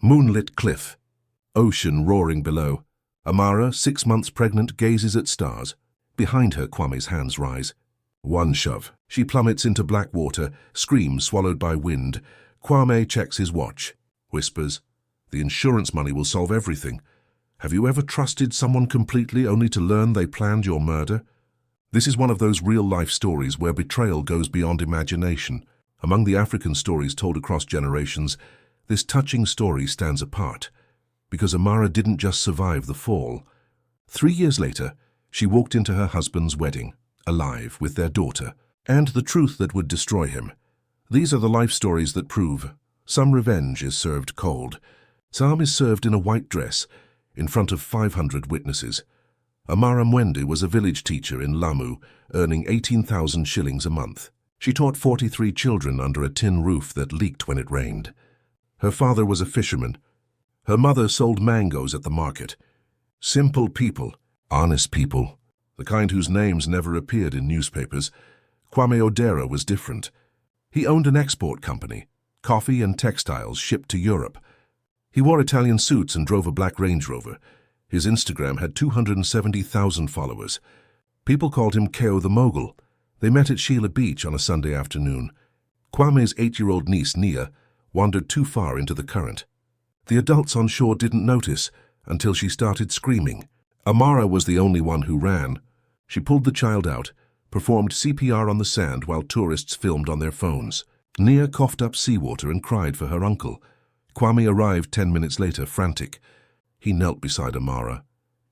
Moonlit cliff. Ocean roaring below. Amara, 6 months pregnant, gazes at stars. Behind her, Kwame's hands rise. One shove. She plummets into black water, screams swallowed by wind. Kwame checks his watch. Whispers, "The insurance money will solve everything. Have you ever trusted someone completely only to learn they planned your murder?" This is one of those real-life stories where betrayal goes beyond imagination. Among the African stories told across generations, this touching story stands apart, because Amara didn't just survive the fall. 3 years later, she walked into her husband's wedding, alive, with their daughter, and the truth that would destroy him. These are the life stories that prove some revenge is served cold. Some is served in a white dress, in front of 500 witnesses. Amara Mwende was a village teacher in Lamu, earning 18,000 shillings a month. She taught 43 children under a tin roof that leaked when it rained. Her father was a fisherman. Her mother sold mangoes at the market. Simple people, honest people, the kind whose names never appeared in newspapers. Kwame Odera was different. He owned an export company, coffee and textiles shipped to Europe. He wore Italian suits and drove a black Range Rover. His Instagram had 270,000 followers. People called him Keo the Mogul. They met at Sheila Beach on a Sunday afternoon. Kwame's 8-year-old niece, Nia, wandered too far into the current. The adults on shore didn't notice until she started screaming. Amara was the only one who ran. She pulled the child out, performed CPR on the sand while tourists filmed on their phones. Nia coughed up seawater and cried for her uncle. Kwame arrived 10 minutes later, frantic. He knelt beside Amara.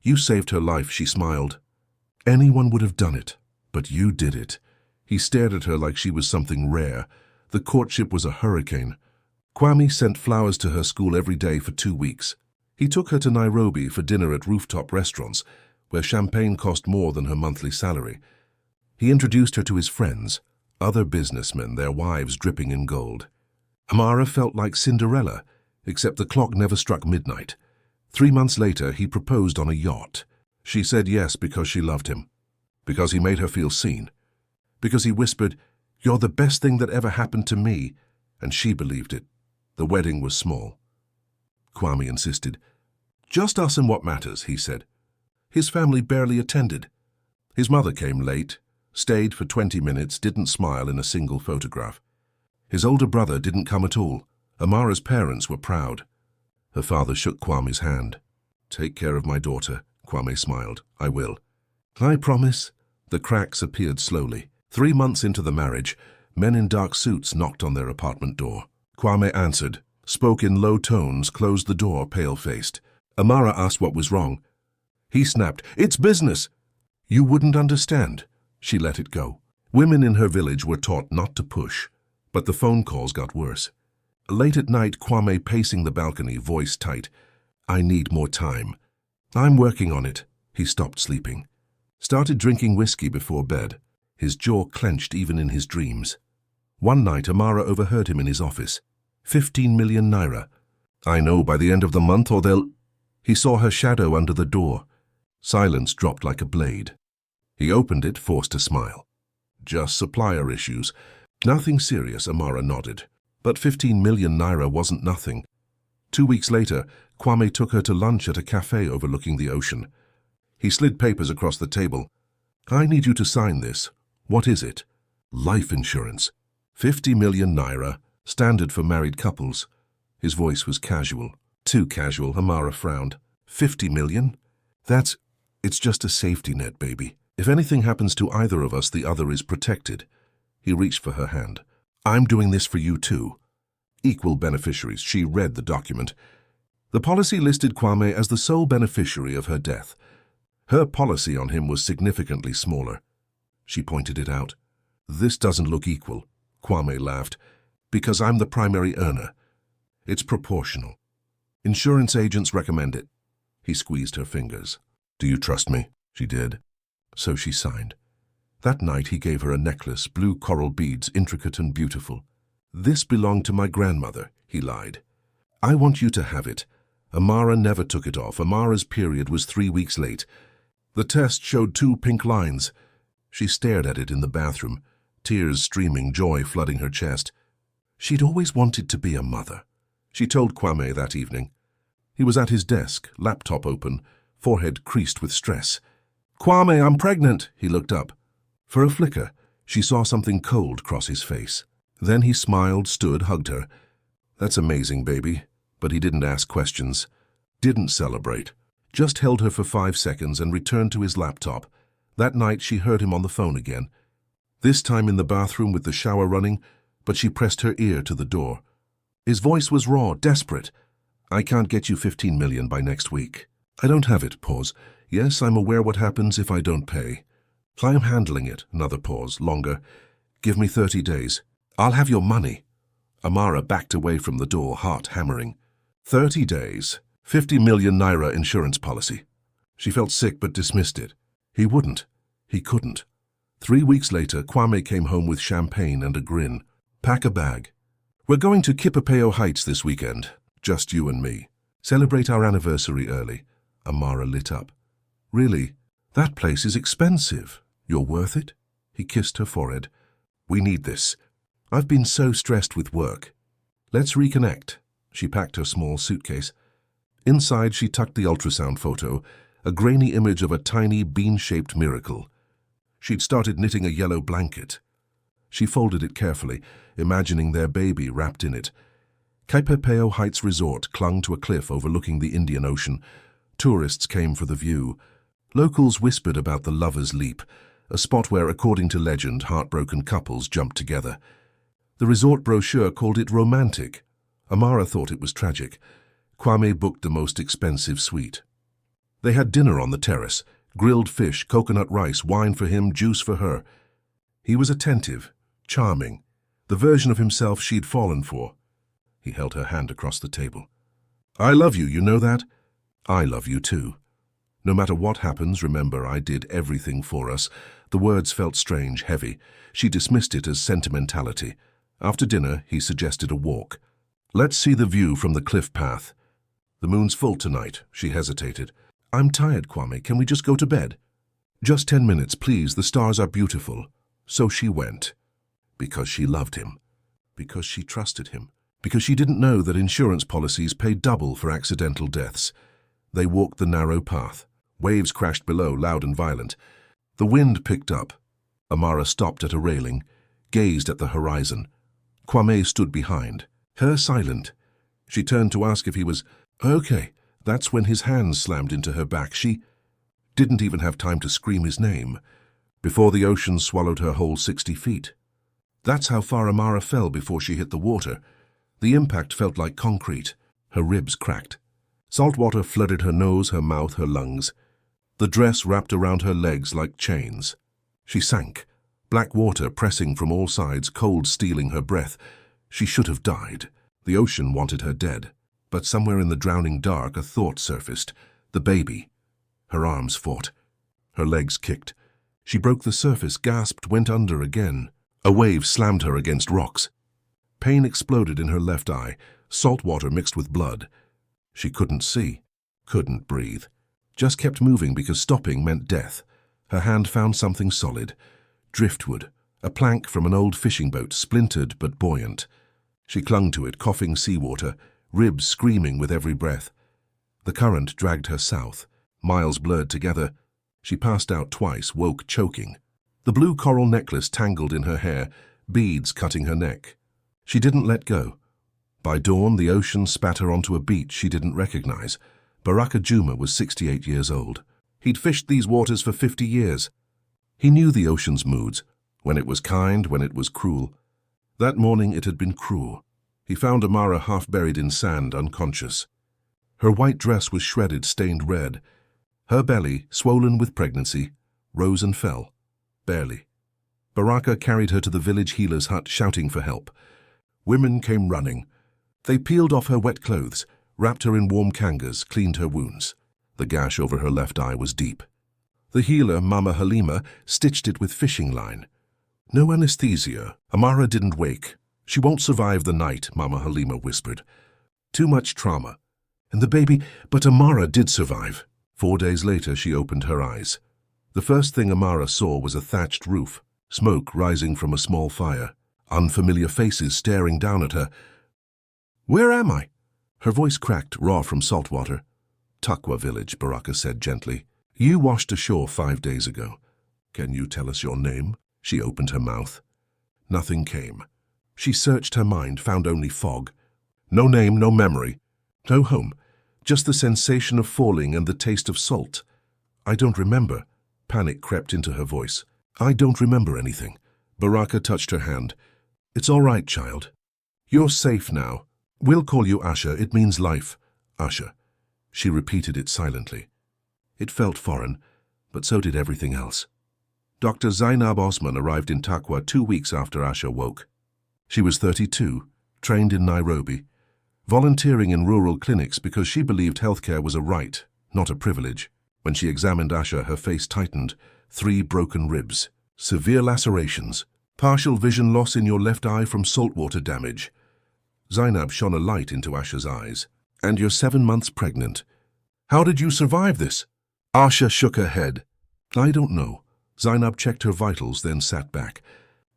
"You saved her life," she smiled. "Anyone would have done it, but you did it." He stared at her like she was something rare. The courtship was a hurricane. Kwame sent flowers to her school every day for 2 weeks. He took her to Nairobi for dinner at rooftop restaurants, where champagne cost more than her monthly salary. He introduced her to his friends, other businessmen, their wives dripping in gold. Amara felt like Cinderella, except the clock never struck midnight. 3 months later, he proposed on a yacht. She said yes because she loved him, because he made her feel seen, because he whispered, "You're the best thing that ever happened to me," and she believed it. The wedding was small. Kwame insisted. "Just us and what matters," he said. His family barely attended. His mother came late, stayed for 20 minutes, didn't smile in a single photograph. His older brother didn't come at all. Amara's parents were proud. Her father shook Kwame's hand. "Take care of my daughter," Kwame smiled. "I will." "I promise." The cracks appeared slowly. 3 months into the marriage, men in dark suits knocked on their apartment door. Kwame answered, spoke in low tones, closed the door, pale-faced. Amara asked what was wrong. He snapped, "It's business." "You wouldn't understand." She let it go. Women in her village were taught not to push, but the phone calls got worse. Late at night, Kwame pacing the balcony, voice tight. "I need more time." "I'm working on it." He stopped sleeping. Started drinking whiskey before bed. His jaw clenched even in his dreams. One night, Amara overheard him in his office. 15 million naira. "I know by the end of the month or they'll—" He saw her shadow under the door. Silence dropped like a blade. He opened it, forced a smile. "Just supplier issues. Nothing serious," Amara nodded. But 15 million naira wasn't nothing. 2 weeks later, Kwame took her to lunch at a cafe overlooking the ocean. He slid papers across the table. "I need you to sign this." "What is it?" "Life insurance. 50 million naira, standard for married couples." His voice was casual. Too casual, Amara frowned. 50 million? It's just a safety net, baby. If anything happens to either of us, the other is protected." He reached for her hand. "I'm doing this for you too." Equal beneficiaries. She read the document. The policy listed Kwame as the sole beneficiary of her death. Her policy on him was significantly smaller. She pointed it out. "This doesn't look equal." Kwame laughed. "Because I'm the primary earner. It's proportional. Insurance agents recommend it." He squeezed her fingers. "Do you trust me?" She did. So she signed. That night he gave her a necklace, blue coral beads, intricate and beautiful. "This belonged to my grandmother," he lied. "I want you to have it." Amara never took it off. Amara's period was 3 weeks late. The test showed 2 pink lines. She stared at it in the bathroom, tears streaming, joy flooding her chest. She'd always wanted to be a mother. She told Kwame that evening. He was at his desk, laptop open, forehead creased with stress. "Kwame, I'm pregnant," he looked up. For a flicker, she saw something cold cross his face. Then he smiled, stood, hugged her. "That's amazing, baby." But he didn't ask questions, didn't celebrate, just held her for 5 seconds and returned to his laptop. That night she heard him on the phone again. This time in the bathroom with the shower running, but she pressed her ear to the door. His voice was raw, desperate. "I can't get you 15 million by next week. I don't have it." Pause. "Yes, I'm aware what happens if I don't pay. I'm handling it." Another pause, longer. "Give me 30 days. I'll have your money." Amara backed away from the door, heart hammering. 30 days. 50 million naira insurance policy. She felt sick but dismissed it. He wouldn't. He couldn't. 3 weeks later, Kwame came home with champagne and a grin. "Pack a bag. We're going to Kipapeo Heights this weekend. Just you and me. Celebrate our anniversary early." Amara lit up. "Really? That place is expensive. You're worth it?" He kissed her forehead. "We need this. I've been so stressed with work. Let's reconnect." She packed her small suitcase. Inside, she tucked the ultrasound photo, a grainy image of a tiny bean-shaped miracle. She'd started knitting a yellow blanket. She folded it carefully, imagining their baby wrapped in it. Kipapeo Heights Resort clung to a cliff overlooking the Indian Ocean. Tourists came for the view. Locals whispered about the Lover's Leap, a spot where, according to legend, heartbroken couples jumped together. The resort brochure called it romantic. Amara thought it was tragic. Kwame booked the most expensive suite. They had dinner on the terrace, grilled fish, coconut rice, wine for him, juice for her. He was attentive, charming, the version of himself she'd fallen for. He held her hand across the table. "I love you, you know that? I love you too. No matter what happens, remember I did everything for us." The words felt strange, heavy. She dismissed it as sentimentality. After dinner, he suggested a walk. "Let's see the view from the cliff path." "The moon's full tonight," she hesitated. "I'm tired, Kwame. Can we just go to bed?" "Just 10 minutes, please. The stars are beautiful." So she went. Because she loved him. Because she trusted him. Because she didn't know that insurance policies pay double for accidental deaths. They walked the narrow path. Waves crashed below, loud and violent. The wind picked up. Amara stopped at a railing, gazed at the horizon. Kwame stood behind, her silent. She turned to ask if he was okay. That's when his hands slammed into her back. She didn't even have time to scream his name, before the ocean swallowed her whole 60 feet. That's how far Amara fell before she hit the water. The impact felt like concrete. Her ribs cracked. Salt water flooded her nose, her mouth, her lungs. The dress wrapped around her legs like chains. She sank, black water pressing from all sides, cold stealing her breath. She should have died. The ocean wanted her dead. But somewhere in the drowning dark, a thought surfaced. The baby. Her arms fought. Her legs kicked. She broke the surface, gasped, went under again. A wave slammed her against rocks. Pain exploded in her left eye, salt water mixed with blood. She couldn't see, couldn't breathe. Just kept moving because stopping meant death. Her hand found something solid. Driftwood, a plank from an old fishing boat, splintered but buoyant. She clung to it, coughing seawater, ribs screaming with every breath. The current dragged her south, miles blurred together. She passed out twice, woke choking. The blue coral necklace tangled in her hair, beads cutting her neck. She didn't let go. By dawn, the ocean spat her onto a beach she didn't recognize. Baraka Juma was 68 years old. He'd fished these waters for 50 years. He knew the ocean's moods, when it was kind, when it was cruel. That morning it had been cruel. He found Amara half buried in sand, unconscious. Her white dress was shredded, stained red. Her belly, swollen with pregnancy, rose and fell, barely. Baraka carried her to the village healer's hut, shouting for help. Women came running. They peeled off her wet clothes, wrapped her in warm kangas, cleaned her wounds. The gash over her left eye was deep. The healer, Mama Halima, stitched it with fishing line. No anesthesia. Amara didn't wake. She won't survive the night, Mama Halima whispered. Too much trauma. And the baby, but Amara did survive. 4 days later, she opened her eyes. The first thing Amara saw was a thatched roof, smoke rising from a small fire, unfamiliar faces staring down at her. Where am I? Her voice cracked, raw from salt water. "Takwa village," Baraka said gently. "You washed ashore 5 days ago. Can you tell us your name?" She opened her mouth. Nothing came. She searched her mind, found only fog. No name, no memory, no home, just the sensation of falling and the taste of salt. "I don't remember." Panic crept into her voice. "I don't remember anything." Baraka touched her hand. "It's all right, child. You're safe now. We'll call you Asha. It means life." "Asha." She repeated it silently. It felt foreign, but so did everything else. Dr. Zainab Osman arrived in Takwa 2 weeks after Asha woke. She was 32, trained in Nairobi, volunteering in rural clinics because she believed healthcare was a right, not a privilege. When she examined Asha, her face tightened. 3 broken ribs, severe lacerations, partial vision loss in your left eye from saltwater damage. Zainab shone a light into Asha's eyes. "And you're 7 months pregnant. How did you survive this?" Asha shook her head. "I don't know." Zainab checked her vitals, then sat back.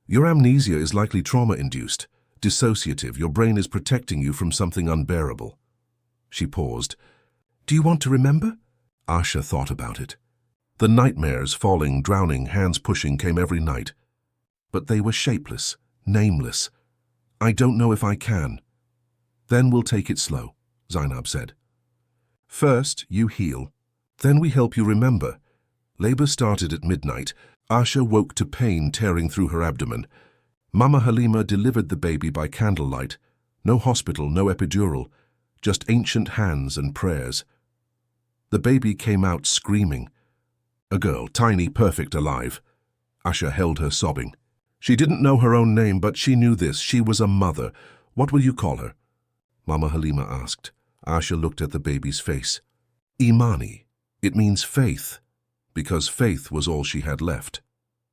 "Your amnesia is likely trauma-induced, dissociative. Your brain is protecting you from something unbearable." She paused. "Do you want to remember?" Asha thought about it. The nightmares, falling, drowning, hands pushing, came every night. But they were shapeless, nameless. "I don't know if I can." "Then we'll take it slow," Zainab said. "First, you heal. Then we help you remember." Labor started at midnight. Asha woke to pain tearing through her abdomen. Mama Halima delivered the baby by candlelight. No hospital, no epidural, just ancient hands and prayers. The baby came out screaming. A girl, tiny, perfect, alive. Asha held her, sobbing. She didn't know her own name, but she knew this. She was a mother. "What will you call her?" Mama Halima asked. Asha looked at the baby's face. "Imani. It means faith," because faith was all she had left.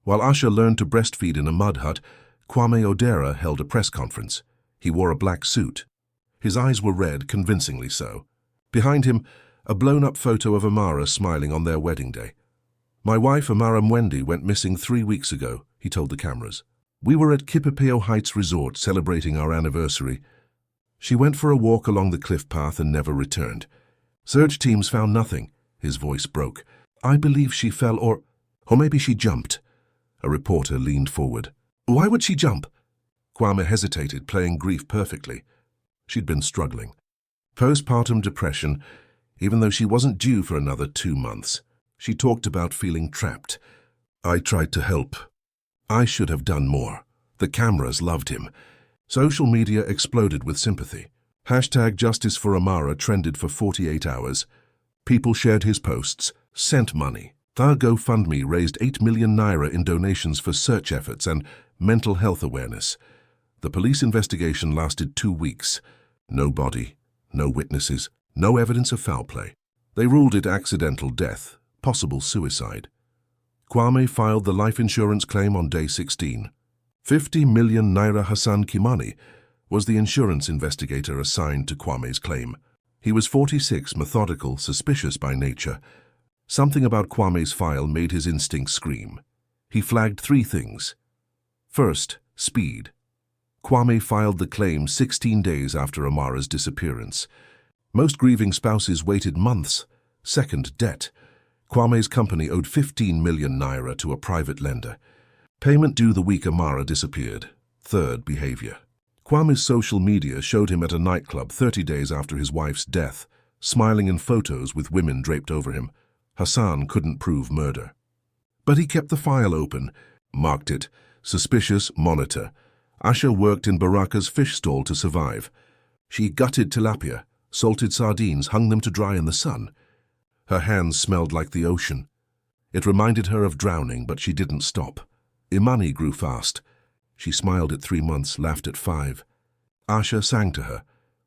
While Asha learned to breastfeed in a mud hut, Kwame Odera held a press conference. He wore a black suit. His eyes were red, convincingly so. Behind him, a blown-up photo of Amara smiling on their wedding day. "My wife, Amara Mwendi, went missing 3 weeks ago," he told the cameras. "We were at Kipipeo Heights Resort celebrating our anniversary. She went for a walk along the cliff path and never returned. Search teams found nothing." His voice broke. "I believe she fell or maybe she jumped." A reporter leaned forward. "Why would she jump?" Kwame hesitated, playing grief perfectly. She'd been struggling. Postpartum depression, even though she wasn't due for another 2 months. She talked about feeling trapped. "I tried to help. I should have done more." The cameras loved him. Social media exploded with sympathy. Hashtag Justice for Amara trended for 48 hours. People shared his posts, sent money. The GoFundMe raised 8 million naira in donations for search efforts and mental health awareness. The police investigation lasted 2 weeks. No body, no witnesses, no evidence of foul play. They ruled it accidental death, possible suicide. Kwame filed the life insurance claim on day 16. 50 million naira. Hassan Kimani was the insurance investigator assigned to Kwame's claim. He was 46, methodical, suspicious by nature. Something about Kwame's file made his instincts scream. He flagged 3 things. First, speed. Kwame filed the claim 16 days after Amara's disappearance. Most grieving spouses waited months. Second, debt. Kwame's company owed 15 million naira to a private lender. Payment due the week Amara disappeared. Third, behavior. Kwame's social media showed him at a nightclub 30 days after his wife's death, smiling in photos with women draped over him. Hassan couldn't prove murder. But he kept the file open, marked it, suspicious, monitor. Asha worked in Baraka's fish stall to survive. She gutted tilapia, salted sardines, hung them to dry in the sun. Her hands smelled like the ocean. It reminded her of drowning, but she didn't stop. Imani grew fast. She smiled at 3 months, laughed at 5. Asha sang to her.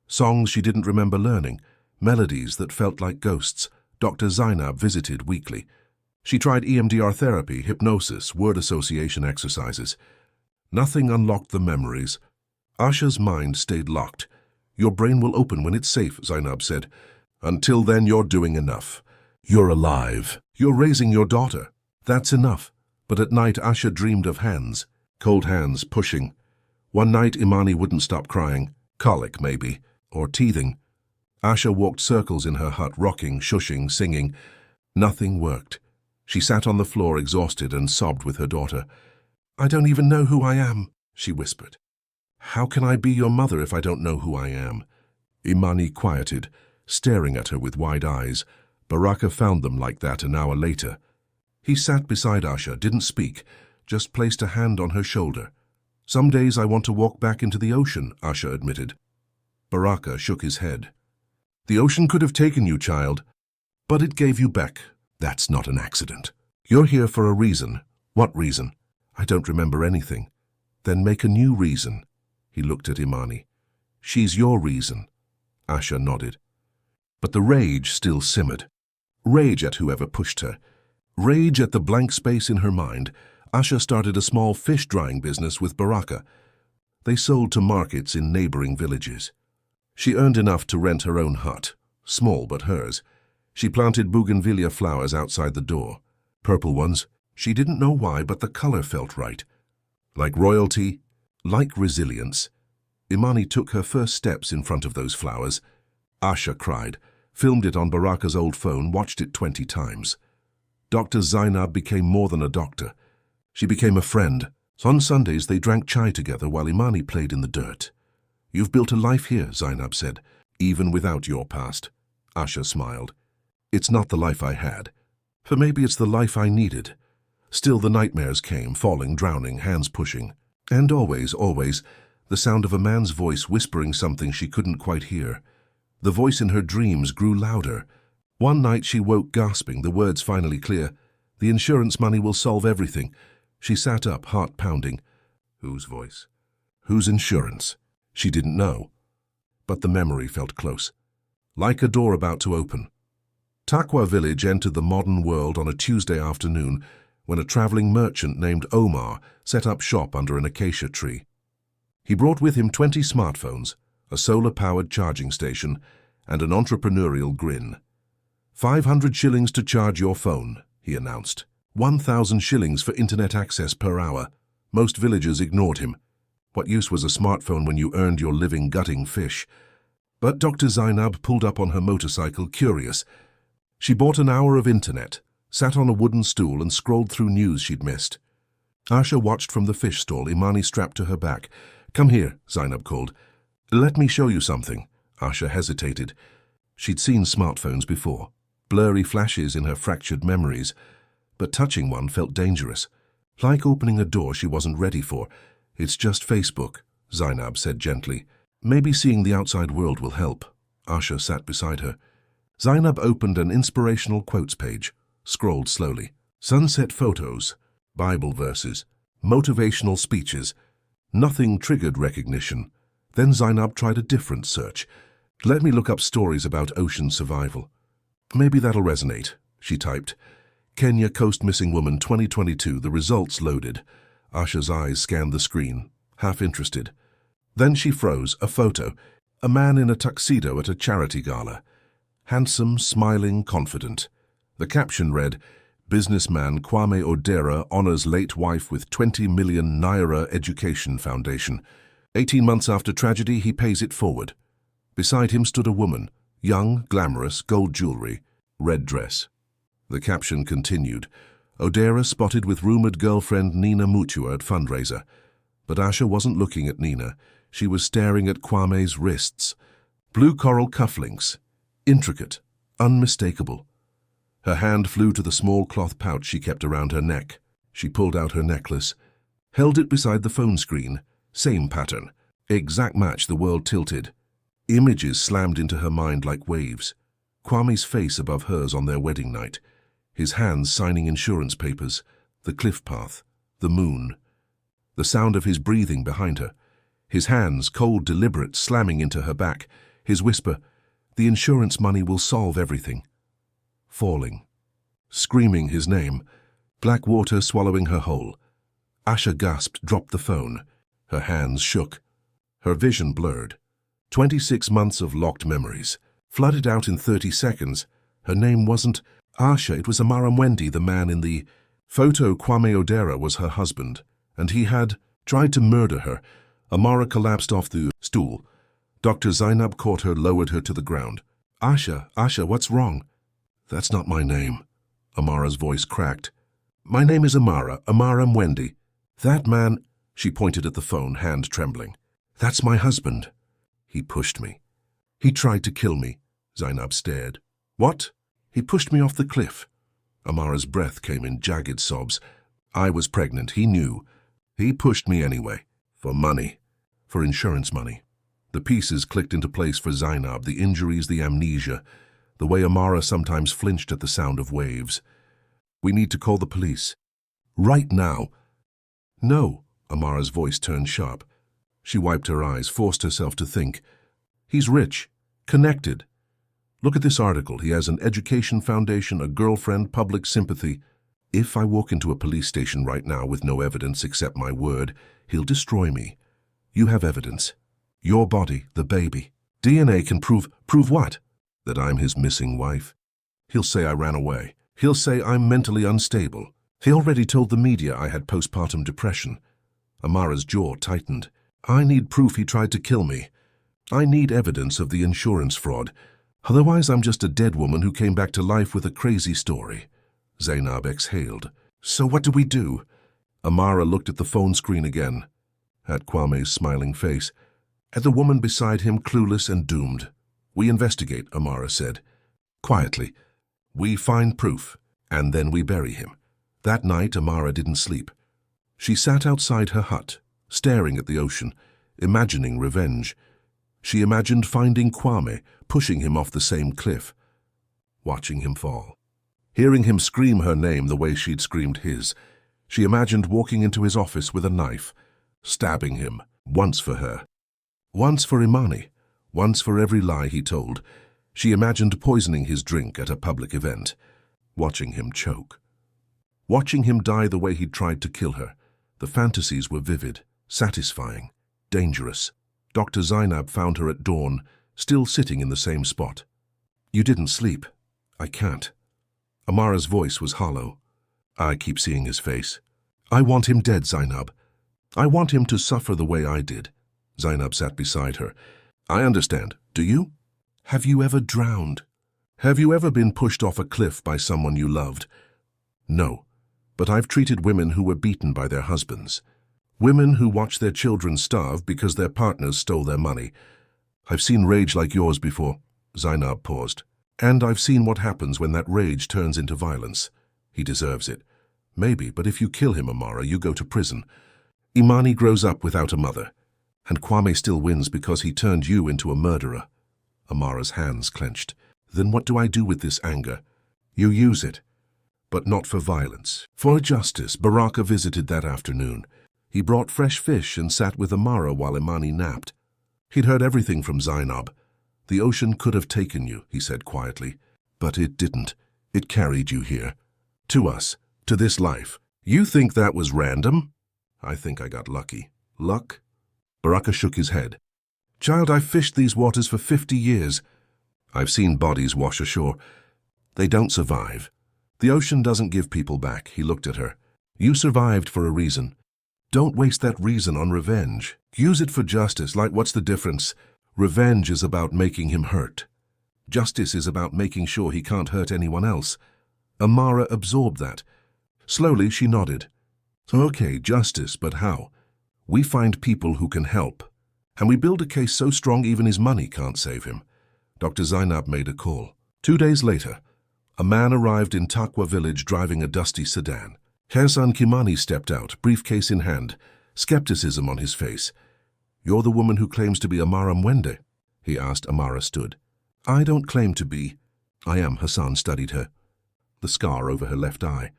Songs she didn't remember learning, melodies that felt like ghosts. Dr. Zainab visited weekly. She tried EMDR therapy, hypnosis, word association exercises. Nothing unlocked the memories. Asha's mind stayed locked. "Your brain will open when it's safe," Zainab said. "Until then, you're doing enough. You're alive. You're raising your daughter. That's enough." But at night, Asha dreamed of hands. Cold hands, pushing. One night, Imani wouldn't stop crying. Colic, maybe. Or teething. Asha walked circles in her hut, rocking, shushing, singing. Nothing worked. She sat on the floor exhausted and sobbed with her daughter. "I don't even know who I am," she whispered. "How can I be your mother if I don't know who I am?" Imani quieted, staring at her with wide eyes. Baraka found them like that an hour later. He sat beside Asha, didn't speak, just placed a hand on her shoulder. "Some days I want to walk back into the ocean," Asha admitted. Baraka shook his head. "The ocean could have taken you, child, but it gave you back. That's not an accident. You're here for a reason." "What reason?" "I don't remember anything." "Then make a new reason." He looked at Imani. "She's your reason." Asha nodded. But the rage still simmered. Rage at whoever pushed her. Rage at the blank space in her mind. Asha started a small fish drying business with Baraka. They sold to markets in neighboring villages. She earned enough to rent her own hut, small but hers. She planted bougainvillea flowers outside the door. Purple ones. She didn't know why, but the color felt right. Like royalty, like resilience. Imani took her first steps in front of those flowers. Asha cried, filmed it on Baraka's old phone, watched it 20 times. Dr. Zainab became more than a doctor. She became a friend. On Sundays they drank chai together while Imani played in the dirt. "You've built a life here," Zainab said, "even without your past." Asha smiled. "It's not the life I had. For maybe it's the life I needed." Still the nightmares came, falling, drowning, hands pushing. And always, the sound of a man's voice whispering something she couldn't quite hear. The voice in her dreams grew louder. One night she woke gasping, the words finally clear. "The insurance money will solve everything." She sat up, heart pounding. Whose voice? Whose insurance? She didn't know. But the memory felt close. Like a door about to open. Takwa village entered the modern world on a Tuesday afternoon when a traveling merchant named Omar set up shop under an acacia tree. He brought with him 20 smartphones, a solar-powered charging station, and an entrepreneurial grin. 500 shillings to charge your phone, he announced. 1,000 shillings for internet access per hour. Most villagers ignored him. What use was a smartphone when you earned your living gutting fish? But Dr. Zainab pulled up on her motorcycle, curious. She bought an hour of internet, sat on a wooden stool and scrolled through news she'd missed. Asha watched from the fish stall, Imani strapped to her back. "Come here," Zainab called. "Let me show you something." Asha hesitated. She'd seen smartphones before, blurry flashes in her fractured memories, but touching one felt dangerous, like opening a door she wasn't ready for. "It's just Facebook," Zainab said gently. "Maybe seeing the outside world will help." Asha sat beside her. Zainab opened an inspirational quotes page, scrolled slowly. Sunset photos, Bible verses, motivational speeches. Nothing triggered recognition. Then Zainab tried a different search. "Let me look up stories about ocean survival. Maybe that'll resonate," she typed. "Kenya Coast Missing Woman 2022, the results loaded." Asha's eyes scanned the screen, half interested. Then she froze, a photo. A man in a tuxedo at a charity gala. Handsome, smiling, confident. The caption read, "Businessman Kwame Odera honors late wife with 20 million Naira Education Foundation. 18 months after tragedy, he pays it forward." Beside him stood a woman, young, glamorous, gold jewelry, red dress. The caption continued, "Odera spotted with rumored girlfriend Nina Mutua at fundraiser." But Asha wasn't looking at Nina. She was staring at Kwame's wrists. Blue coral cufflinks, intricate, unmistakable. Her hand flew to the small cloth pouch she kept around her neck. She pulled out her necklace, held it beside the phone screen. Same pattern. Exact match. The world tilted. Images slammed into her mind like waves. Kwame's face above hers on their wedding night. His hands signing insurance papers. The cliff path. The moon. The sound of his breathing behind her. His hands, cold, deliberate, slamming into her back. His whisper, "The insurance money will solve everything." Falling. Screaming his name. Black water swallowing her whole. Asha gasped, dropped the phone. Her hands shook. Her vision blurred. 26 months of locked memories. Flooded out in 30 seconds. Her name wasn't Asha, it was Amara Mwendi, the man in the photo. Kwame Odera was her husband, and he had tried to murder her. Amara collapsed off the stool. Dr. Zainab caught her, lowered her to the ground. Asha, what's wrong?" "That's not my name." Amara's voice cracked. "My name is Amara Mwende. That man—" She pointed at the phone, hand trembling. "That's my husband." "He pushed me. He tried to kill me." Zainab stared. "What?" "He pushed me off the cliff." Amara's breath came in jagged sobs. "I was pregnant. He knew. He pushed me anyway. For money. For insurance money." The pieces clicked into place for Zainab, the injuries, the amnesia, the way Amara sometimes flinched at the sound of waves. "We need to call the police." "Right now." "No." Amara's voice turned sharp. She wiped her eyes, forced herself to think. "He's rich. Connected. Look at this article. He has an education foundation, a girlfriend, public sympathy. If I walk into a police station right now with no evidence except my word, he'll destroy me. You have evidence. Your body, the baby. DNA can prove what? That I'm his missing wife. He'll say I ran away. He'll say I'm mentally unstable. He already told the media I had postpartum depression." Amara's jaw tightened. "I need proof he tried to kill me. I need evidence of the insurance fraud. Otherwise, I'm just a dead woman who came back to life with a crazy story." Zainab exhaled. "So what do we do?" Amara looked at the phone screen again, at Kwame's smiling face, at the woman beside him, clueless and doomed. "We investigate," Amara said. Quietly. "We find proof, and then we bury him." That night, Amara didn't sleep. She sat outside her hut, staring at the ocean, imagining revenge. She imagined finding Kwame, pushing him off the same cliff, watching him fall, hearing him scream her name the way she'd screamed his. She imagined walking into his office with a knife, stabbing him, once for her, once for Imani, once for every lie he told. She imagined poisoning his drink at a public event, watching him choke, watching him die the way he'd tried to kill her. The fantasies were vivid, satisfying, dangerous. Dr. Zainab found her at dawn, still sitting in the same spot. "You didn't sleep." "I can't." Amara's voice was hollow. "I keep seeing his face. I want him dead, Zainab. I want him to suffer the way I did." Zainab sat beside her. "I understand. Do you? Have you ever drowned? Have you ever been pushed off a cliff by someone you loved?" "No. But I've treated women who were beaten by their husbands. Women who watched their children starve because their partners stole their money. I've seen rage like yours before." Zainab paused. "And I've seen what happens when that rage turns into violence. He deserves it. Maybe, but if you kill him, Amara, you go to prison. Imani grows up without a mother. And Kwame still wins because he turned you into a murderer." Amara's hands clenched. "Then what do I do with this anger?" "You use it. But not for violence. For justice." Baraka visited that afternoon. He brought fresh fish and sat with Amara while Imani napped. He'd heard everything from Zainab. "The ocean could have taken you," he said quietly. "But it didn't. It carried you here. To us. To this life. You think that was random?" "I think I got lucky." "Luck?" Baraka shook his head. "Child, I've fished these waters for 50 years. I've seen bodies wash ashore. They don't survive. The ocean doesn't give people back." He looked at her. "You survived for a reason. Don't waste that reason on revenge. Use it for justice. Like, what's the difference? Revenge is about making him hurt. Justice is about making sure he can't hurt anyone else." Amara absorbed that. Slowly, she nodded. "Okay, justice, but how? We find people who can help. And we build a case so strong even his money can't save him." Dr. Zainab made a call. 2 days later, a man arrived in Takwa village driving a dusty sedan. Hassan Kimani stepped out, briefcase in hand, skepticism on his face. "You're the woman who claims to be Amara Mwende?" he asked. Amara stood. "I don't claim to be." "I am." Hassan studied her. The scar over her left eye.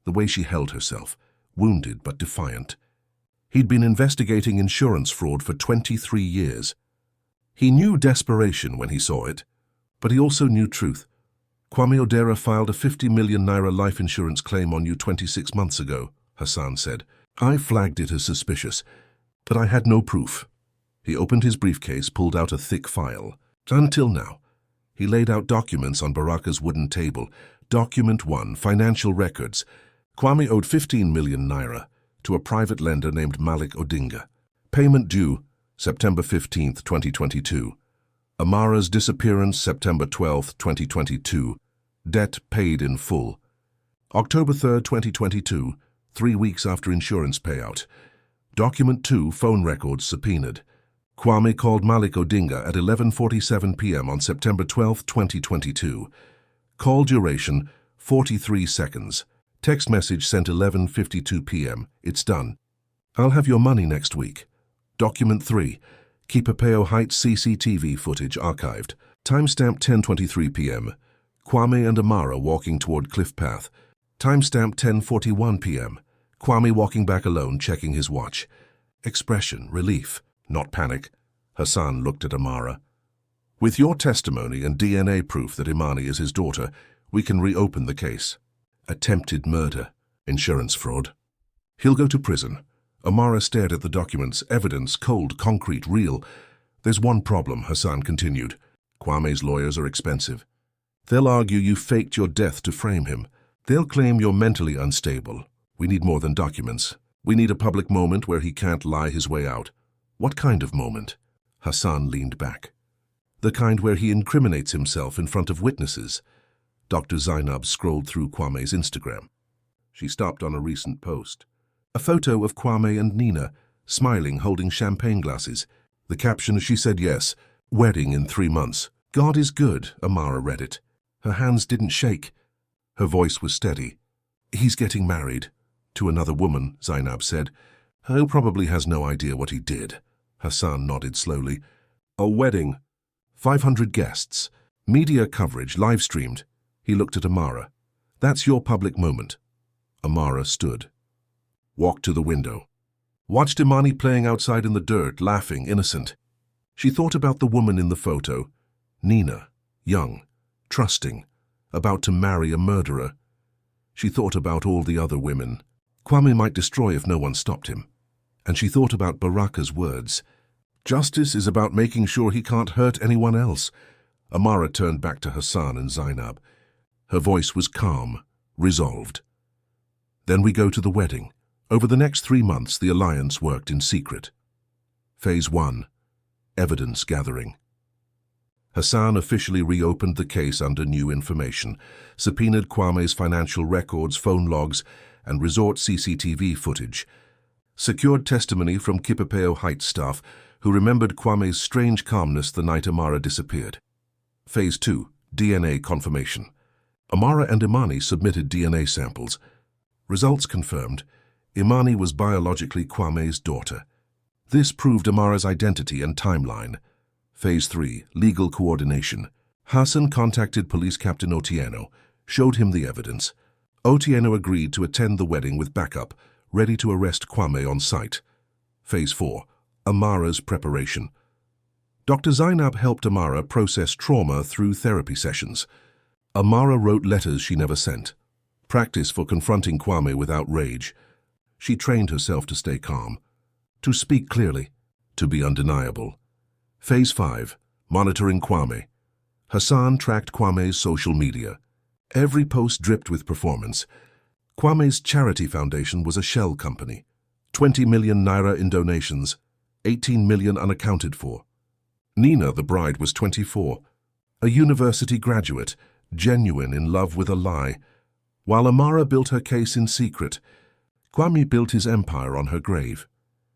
The way she held herself, wounded but defiant. He'd been investigating insurance fraud for 23 years. He knew desperation when he saw it, but he also knew truth. "Kwame Odera filed a 50 million naira life insurance claim on you 26 months ago," Hassan said. "I flagged it as suspicious, but I had no proof." He opened his briefcase, pulled out a thick file. "Until now." He laid out documents on Baraka's wooden table. Document 1, financial records. Kwame owed 15 million naira to a private lender named Malik Odinga. Payment due September 15, 2022. Amara's disappearance September 12, 2022. Debt paid in full. October 3, 2022, 3 weeks after insurance payout. Document 2, phone records subpoenaed. Kwame called Malik Odinga at 11:47 p.m. on September 12, 2022. Call duration, 43 seconds. Text message sent 11:52 p.m. It's done. I'll have your money next week. Document 3. Kipapeo Heights CCTV footage archived. Timestamp 10:23 p.m. Kwame and Amara walking toward Cliff Path. Timestamp 10:41 p.m. Kwame walking back alone, checking his watch. Expression, relief, not panic. Hassan looked at Amara. With your testimony and DNA proof that Imani is his daughter, we can reopen the case. Attempted murder, insurance fraud. He'll go to prison. Amara stared at the documents, evidence, cold, concrete, real. There's one problem, Hassan continued. Kwame's lawyers are expensive. They'll argue you faked your death to frame him. They'll claim you're mentally unstable. We need more than documents. We need a public moment where he can't lie his way out. What kind of moment? Hassan leaned back. The kind where he incriminates himself in front of witnesses. Dr. Zainab scrolled through Kwame's Instagram. She stopped on a recent post. A photo of Kwame and Nina, smiling, holding champagne glasses. The caption, she said yes, wedding in 3 months. God is good, Amara read it. Her hands didn't shake. Her voice was steady. He's getting married. To another woman, Zainab said. Who probably has no idea what he did. Hassan nodded slowly. A wedding. 500 guests. Media coverage, live-streamed. He looked at Amara. That's your public moment. Amara stood. Walked to the window. Watched Imani playing outside in the dirt, laughing, innocent. She thought about the woman in the photo. Nina, young, trusting, about to marry a murderer. She thought about all the other women. Kwame might destroy if no one stopped him. And she thought about Baraka's words. Justice is about making sure he can't hurt anyone else. Amara turned back to Hassan and Zainab. Her voice was calm, resolved. Then we go to the wedding. Over the next 3 months, the alliance worked in secret. Phase 1. Evidence gathering. Hassan officially reopened the case under new information, subpoenaed Kwame's financial records, phone logs, and resort CCTV footage. Secured testimony from Kipapeo Heights staff, who remembered Kwame's strange calmness the night Amara disappeared. Phase 2. DNA confirmation. Amara and Imani submitted DNA samples. Results confirmed. Imani was biologically Kwame's daughter. This proved Amara's identity and timeline. Phase 3. Legal coordination. Hassan contacted Police Captain Otieno, showed him the evidence. Otieno agreed to attend the wedding with backup, ready to arrest Kwame on site. Phase 4. Amara's preparation. Dr. Zainab helped Amara process trauma through therapy sessions. Amara wrote letters she never sent. Practice for confronting Kwame without rage. She trained herself to stay calm, to speak clearly, to be undeniable. Phase 5. Monitoring Kwame. Hassan tracked Kwame's social media. Every post dripped with performance. Kwame's charity foundation was a shell company. 20 million naira in donations, 18 million unaccounted for. Nina, the bride, was 24, a university graduate, genuine, in love with a lie. While Amara built her case in secret, Kwame built his empire on her grave.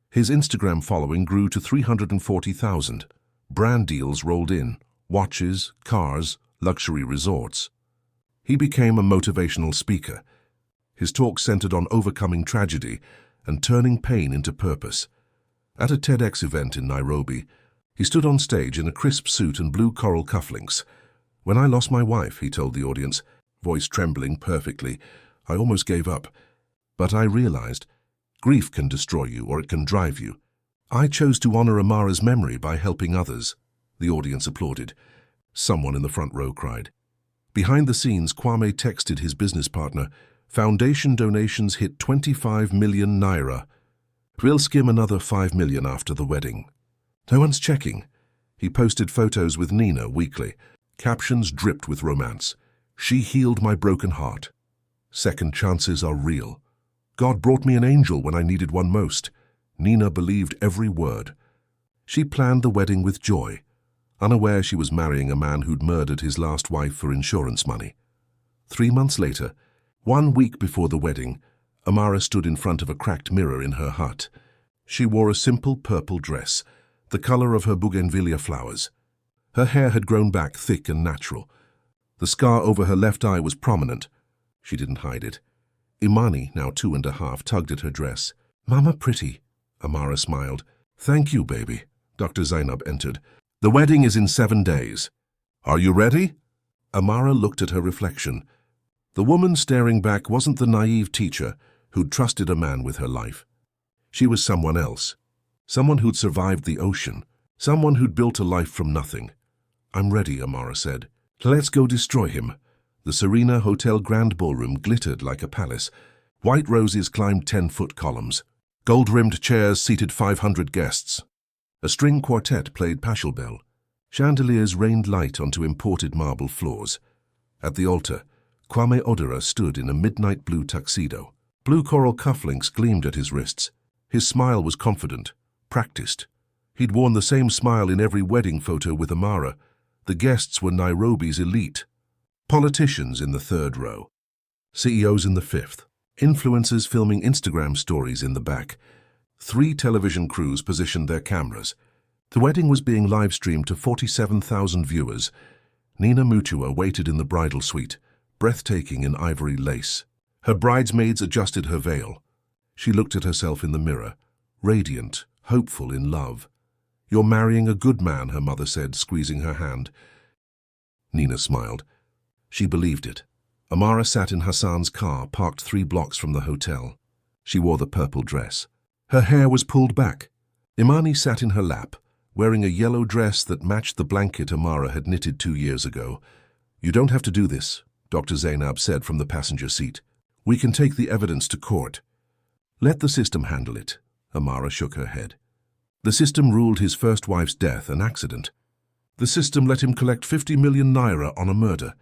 His Instagram following grew to 340,000. Brand deals rolled in, watches, cars, luxury resorts. He became a motivational speaker. His talk centered on overcoming tragedy and turning pain into purpose. At a TEDx event in Nairobi, he stood on stage in a crisp suit and blue coral cufflinks. When I lost my wife, he told the audience, voice trembling perfectly, I almost gave up. But I realized, grief can destroy you or it can drive you. I chose to honor Amara's memory by helping others. The audience applauded. Someone in the front row cried. Behind the scenes, Kwame texted his business partner, foundation donations hit 25 million naira. We'll skim another 5 million after the wedding. No one's checking. He posted photos with Nina weekly. Captions dripped with romance. She healed my broken heart. Second chances are real. God brought me an angel when I needed one most. Nina believed every word. She planned the wedding with joy. unaware she was marrying a man who'd murdered his last wife for insurance money. 3 months later, 1 week before the wedding, Amara stood in front of a cracked mirror in her hut. She wore a simple purple dress, the color of her bougainvillea flowers. Her hair had grown back thick and natural. The scar over her left eye was prominent. She didn't hide it. Imani, now 2.5, tugged at her dress. "Mama pretty," Amara smiled. "Thank you, baby." Dr. Zainab entered. "The wedding is in 7 days. Are you ready?" Amara looked at her reflection. The woman staring back wasn't the naive teacher who'd trusted a man with her life. She was someone else. Someone who'd survived the ocean. Someone who'd built a life from nothing. "I'm ready," Amara said. "Let's go destroy him." The Serena Hotel Grand Ballroom glittered like a palace. White roses climbed 10-foot columns. Gold-rimmed chairs seated 500 guests. A string quartet played Pachelbel. Chandeliers rained light onto imported marble floors. At the altar, Kwame Odera stood in a midnight blue tuxedo. Blue coral cufflinks gleamed at his wrists. His smile was confident, practiced. He'd worn the same smile in every wedding photo with Amara. The guests were Nairobi's elite. Politicians in the 3rd row. CEOs in the 5th. Influencers filming Instagram stories in the back. 3 television crews positioned their cameras. The wedding was being live-streamed to 47,000 viewers. Nina Mutua waited in the bridal suite, breathtaking in ivory lace. Her bridesmaids adjusted her veil. She looked at herself in the mirror, radiant, hopeful in love. "You're marrying a good man," her mother said, squeezing her hand. Nina smiled. She believed it. Amara sat in Hassan's car, parked 3 blocks from the hotel. She wore the purple dress. Her hair was pulled back. Imani sat in her lap, wearing a yellow dress that matched the blanket Amara had knitted 2 years ago. "You don't have to do this," Dr. Zainab said from the passenger seat. "We can take the evidence to court." "Let the system handle it," Amara shook her head. "The system ruled his first wife's death an accident. The system let him collect 50 million naira on a murder.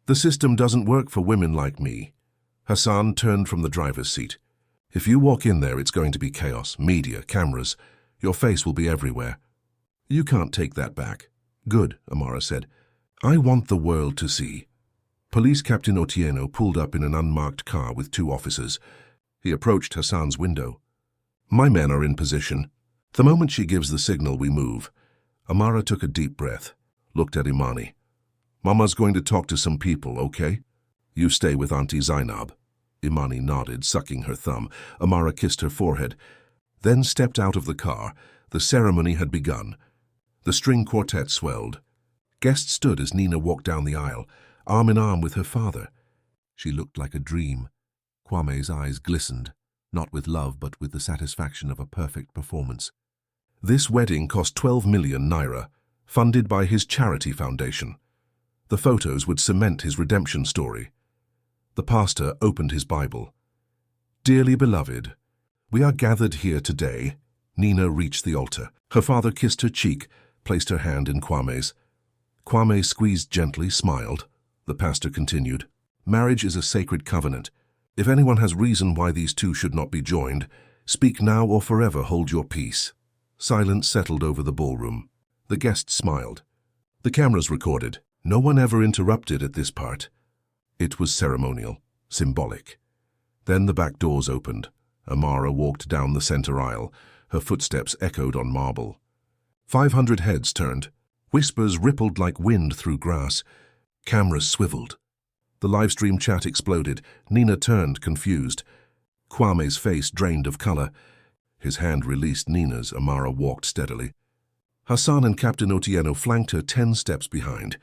The system doesn't work for women like me." Hassan turned from the driver's seat. "If you walk in there, it's going to be chaos, media, cameras. Your face will be everywhere. You can't take that back." "Good," Amara said. "I want the world to see." Police Captain Otieno pulled up in an unmarked car with 2 officers. He approached Hassan's window. "My men are in position. The moment she gives the signal, we move." Amara took a deep breath, looked at Imani. "Mama's going to talk to some people, okay? You stay with Auntie Zainab." Imani nodded, sucking her thumb. Amara kissed her forehead, then stepped out of the car. The ceremony had begun. The string quartet swelled. Guests stood as Nina walked down the aisle, arm in arm with her father. She looked like a dream. Kwame's eyes glistened, not with love but with the satisfaction of a perfect performance. This wedding cost 12 million naira, funded by his charity foundation. The photos would cement his redemption story. The pastor opened his Bible. "Dearly beloved, we are gathered here today." Nina reached the altar. Her father kissed her cheek, placed her hand in Kwame's. Kwame squeezed gently, smiled. The pastor continued. "Marriage is a sacred covenant. If anyone has reason why these 2 should not be joined, speak now or forever hold your peace." Silence settled over the ballroom. The guests smiled. The cameras recorded. No one ever interrupted at this part. It was ceremonial, symbolic. Then the back doors opened. Amara walked down the center aisle. Her footsteps echoed on marble. 500 heads turned. Whispers rippled like wind through grass. Cameras swiveled. The livestream chat exploded. Nina turned, confused. Kwame's face drained of color. His hand released Nina's. Amara walked steadily. Hassan and Captain Otieno flanked her 10 steps behind.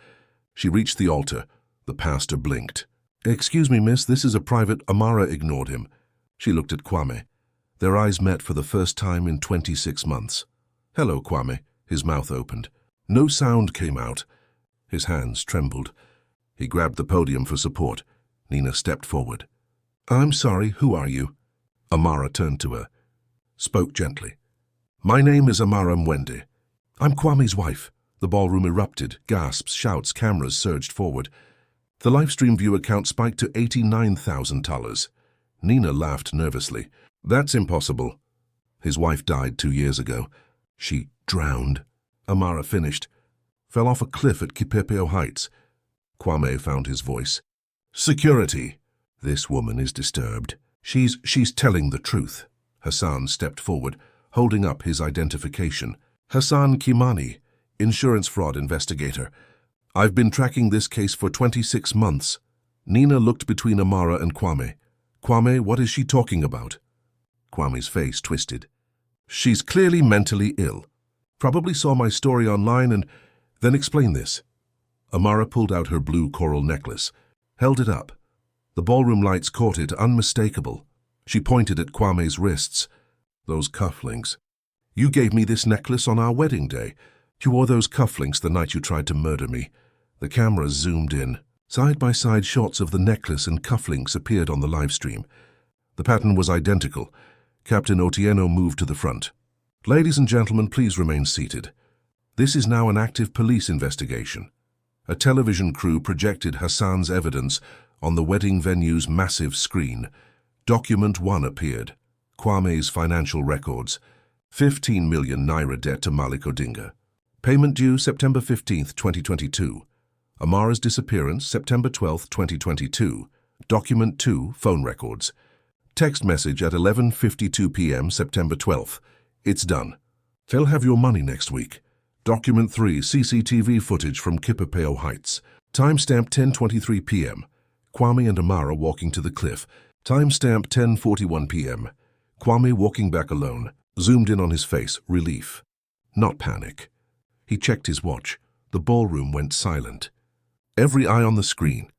She reached the altar. The pastor blinked. "Excuse me, miss, this is a private—" Amara ignored him. She looked at Kwame. Their eyes met for the first time in 26 months. "Hello, Kwame." His mouth opened. No sound came out. His hands trembled. He grabbed the podium for support. Nina stepped forward. "I'm sorry, who are you?" Amara turned to her, spoke gently. "My name is Amara Mwende. I'm Kwame's wife." The ballroom erupted. Gasps, shouts, cameras surged forward. The livestream viewer count spiked to 89,000 dollars. Nina laughed nervously. "That's impossible. His wife died 2 years ago. She drowned." Amara finished. Fell off a cliff at Kipepeo Heights. Kwame found his voice. Security. This woman is disturbed. She's telling the truth. Hassan stepped forward, holding up his identification. Hassan Kimani, insurance fraud investigator. I've been tracking this case for 26 months. Nina looked between Amara and Kwame. Kwame, what is she talking about? Kwame's face twisted. She's clearly mentally ill. Probably saw my story online and then explain this. Amara pulled out her blue coral necklace, held it up. The ballroom lights caught it, unmistakable. She pointed at Kwame's wrists. Those cufflinks. You gave me this necklace on our wedding day. You wore those cufflinks the night you tried to murder me. The camera zoomed in. Side-by-side shots of the necklace and cufflinks appeared on the live stream. The pattern was identical. Captain Otieno moved to the front. Ladies and gentlemen, please remain seated. This is now an active police investigation. A television crew projected Hassan's evidence on the wedding venue's massive screen. Document 1 appeared. Kwame's financial records. 15 million naira debt to Malik Odinga. Payment due September 15, 2022. Amara's disappearance, September 12, 2022. Document 2, phone records. Text message at 11:52 p.m. September 12th. It's done. They'll have your money next week. Document 3, CCTV footage from Kipepeo Heights. Timestamp 10:23 p.m. Kwame and Amara walking to the cliff. Timestamp 10:41 p.m. Kwame walking back alone. Zoomed in on his face, relief. Not panic. He checked his watch. The ballroom went silent. Every eye on the screen.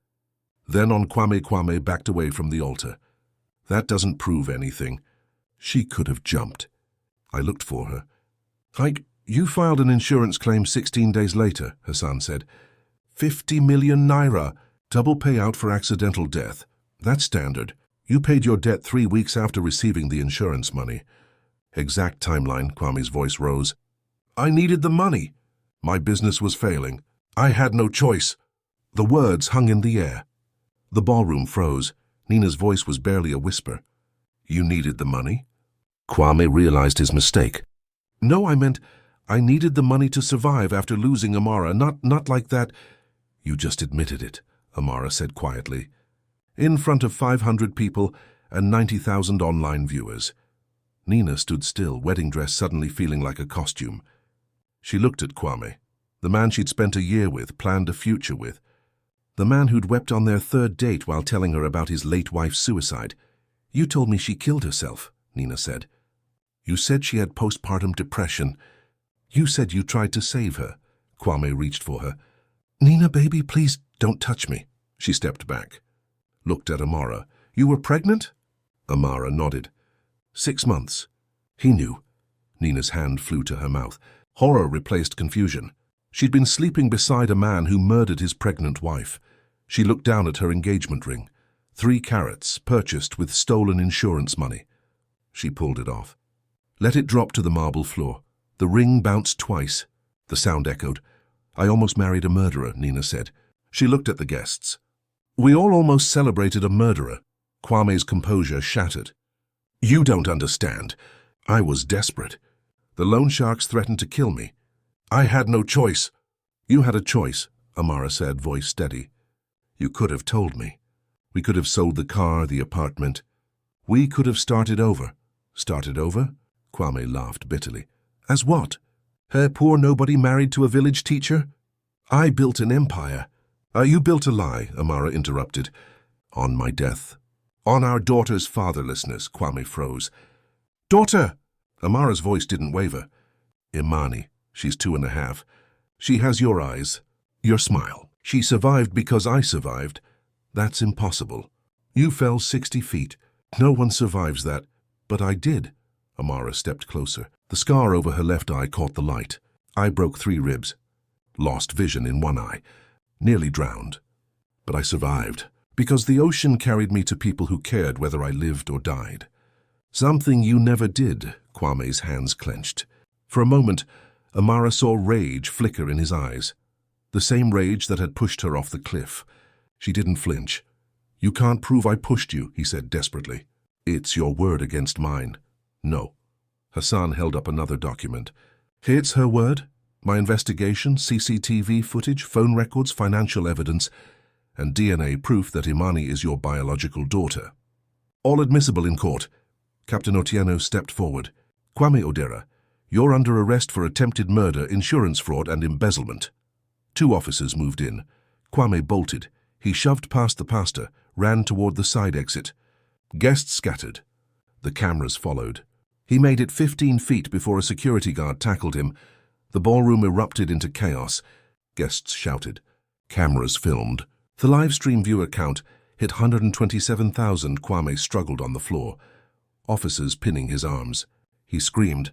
Then on Kwame. Kwame backed away from the altar. That doesn't prove anything. She could have jumped. I looked for her. You filed an insurance claim 16 days later, Hassan said. 50 million naira, double payout for accidental death. That's standard. You paid your debt 3 weeks after receiving the insurance money. Exact timeline, Kwame's voice rose. I needed the money. My business was failing. I had no choice. The words hung in the air. The ballroom froze. Nina's voice was barely a whisper. You needed the money? Kwame realized his mistake. No, I meant I needed the money to survive after losing Amara. Not like that. You just admitted it, Amara said quietly. In front of 500 people and 90,000 online viewers. Nina stood still, wedding dress suddenly feeling like a costume. She looked at Kwame, the man she'd spent a year with, planned a future with. The man who'd wept on their third date while telling her about his late wife's suicide. You told me she killed herself, Nina said. You said she had postpartum depression. You said you tried to save her. Kwame reached for her. Nina, baby, please don't touch me. She stepped back. Looked at Amara. You were pregnant? Amara nodded. 6 months. He knew. Nina's hand flew to her mouth. Horror replaced confusion. She'd been sleeping beside a man who murdered his pregnant wife. She looked down at her engagement ring. 3 carats, purchased with stolen insurance money. She pulled it off. Let it drop to the marble floor. The ring bounced twice. The sound echoed. I almost married a murderer, Nina said. She looked at the guests. We all almost celebrated a murderer. Kwame's composure shattered. You don't understand. I was desperate. The loan sharks threatened to kill me. I had no choice. You had a choice, Amara said, voice steady. You could have told me. We could have sold the car, the apartment. We could have started over. Started over? Kwame laughed bitterly. As what? Her poor nobody married to a village teacher? I built an empire. You built a lie, Amara interrupted. On my death. On our daughter's fatherlessness, Kwame froze. Daughter! Amara's voice didn't waver. Imani, she's 2.5. She has your eyes, your smile. She survived because I survived. That's impossible. You fell 60 feet. No one survives that. But I did. Amara stepped closer. The scar over her left eye caught the light. I broke 3 ribs. Lost vision in one eye. Nearly drowned. But I survived, because the ocean carried me to people who cared whether I lived or died. Something you never did, Kwame's hands clenched. For a moment, Amara saw rage flicker in his eyes. The same rage that had pushed her off the cliff. She didn't flinch. You can't prove I pushed you, he said desperately. It's your word against mine. No. Hassan held up another document. It's her word? My investigation, CCTV footage, phone records, financial evidence, and DNA proof that Imani is your biological daughter. All admissible in court. Captain Otieno stepped forward. Kwame Odera, you're under arrest for attempted murder, insurance fraud, and embezzlement. 2 officers moved in. Kwame bolted. He shoved past the pastor, ran toward the side exit. Guests scattered. The cameras followed. He made it 15 feet before a security guard tackled him. The ballroom erupted into chaos. Guests shouted. Cameras filmed. The live stream viewer count hit 127,000. Kwame struggled on the floor, officers pinning his arms. He screamed,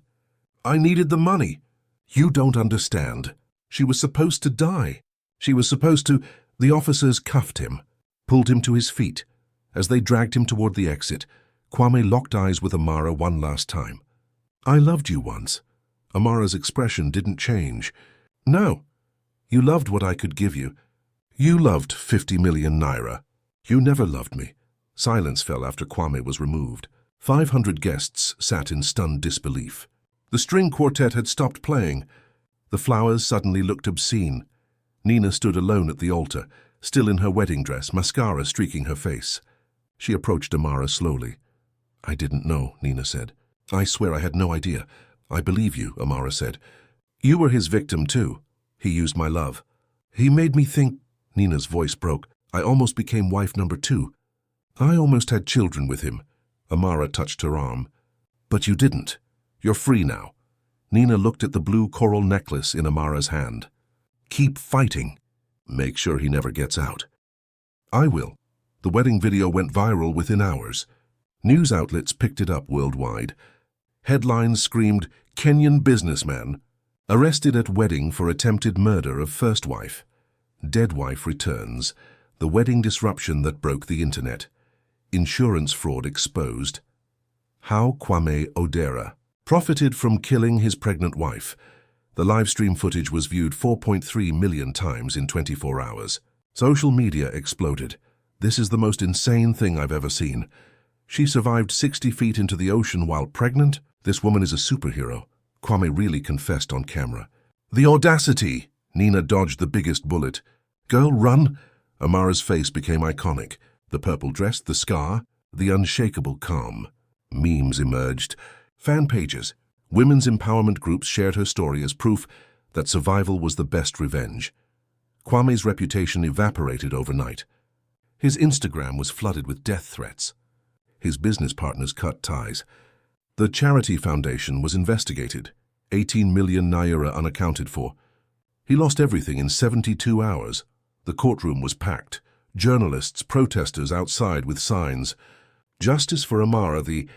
"I needed the money. You don't understand. She was supposed to die. She was supposed to—" The officers cuffed him, pulled him to his feet. As they dragged him toward the exit, Kwame locked eyes with Amara one last time. "I loved you once." Amara's expression didn't change. "No. You loved what I could give you. You loved 50 million naira. You never loved me." Silence fell after Kwame was removed. 500 guests sat in stunned disbelief. The string quartet had stopped playing. The flowers suddenly looked obscene. Nina stood alone at the altar, still in her wedding dress, mascara streaking her face. She approached Amara slowly. "I didn't know," Nina said. "I swear I had no idea." "I believe you," Amara said. "You were his victim too. He used my love. He made me think—" Nina's voice broke. "I almost became wife number 2. I almost had children with him." Amara touched her arm. "But you didn't. You're free now." Nina looked at the blue coral necklace in Amara's hand. "Keep fighting. Make sure he never gets out." "I will." The wedding video went viral within hours. News outlets picked it up worldwide. Headlines screamed, "Kenyan businessman arrested at wedding for attempted murder of first wife. Dead wife returns. The wedding disruption that broke the internet. Insurance fraud exposed." How Kwame Odera profited from killing his pregnant wife. The live stream footage was viewed 4.3 million times in 24 hours. Social media exploded. "This is the most insane thing I've ever seen. She survived 60 feet into the ocean while pregnant? This woman is a superhero." Kwame really confessed on camera. "The audacity!" Nina dodged the biggest bullet. "Girl, run!" Amara's face became iconic. The purple dress, the scar, the unshakable calm. Memes emerged. Fan pages. Women's empowerment groups shared her story as proof that survival was the best revenge. Kwame's reputation evaporated overnight. His Instagram was flooded with death threats. His business partners cut ties. The charity foundation was investigated. 18 million naira unaccounted for. He lost everything in 72 hours. The courtroom was packed. Journalists, protesters outside with signs. Justice for Amara. The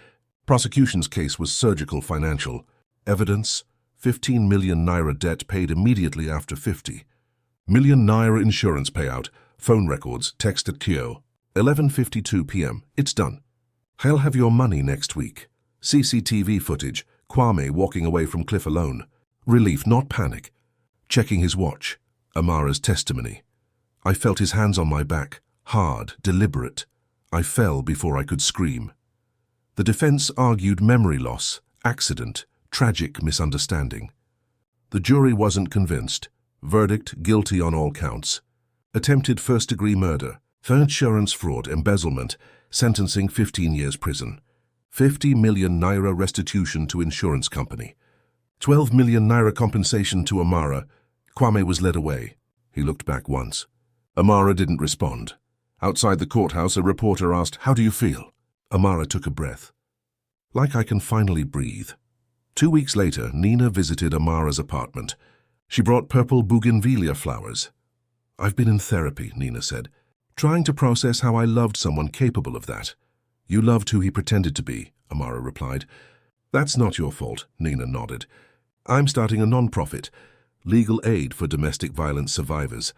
prosecution's case was surgical financial. Evidence: 15 million naira debt paid immediately after 50 million naira insurance payout. Phone records, text at Kyo. 11:52 p.m. It's done. I'll have your money next week. CCTV footage. Kwame walking away from cliff alone. Relief, not panic. Checking his watch. Amara's testimony. "I felt his hands on my back. Hard, deliberate. I fell before I could scream." The defense argued memory loss, accident, tragic misunderstanding. The jury wasn't convinced. Verdict: guilty on all counts. Attempted first-degree murder, insurance fraud, embezzlement, sentencing 15 years prison. 50 million naira restitution to insurance company. 12 million naira compensation to Amara. Kwame was led away. He looked back once. Amara didn't respond. Outside the courthouse, a reporter asked, "How do you feel?" Amara took a breath. "Like I can finally breathe." 2 weeks later, Nina visited Amara's apartment. She brought purple bougainvillea flowers. "I've been in therapy," Nina said, "trying to process how I loved someone capable of that." "You loved who he pretended to be," Amara replied. "That's not your fault," Nina nodded. "I'm starting a non-profit, legal aid for domestic violence survivors.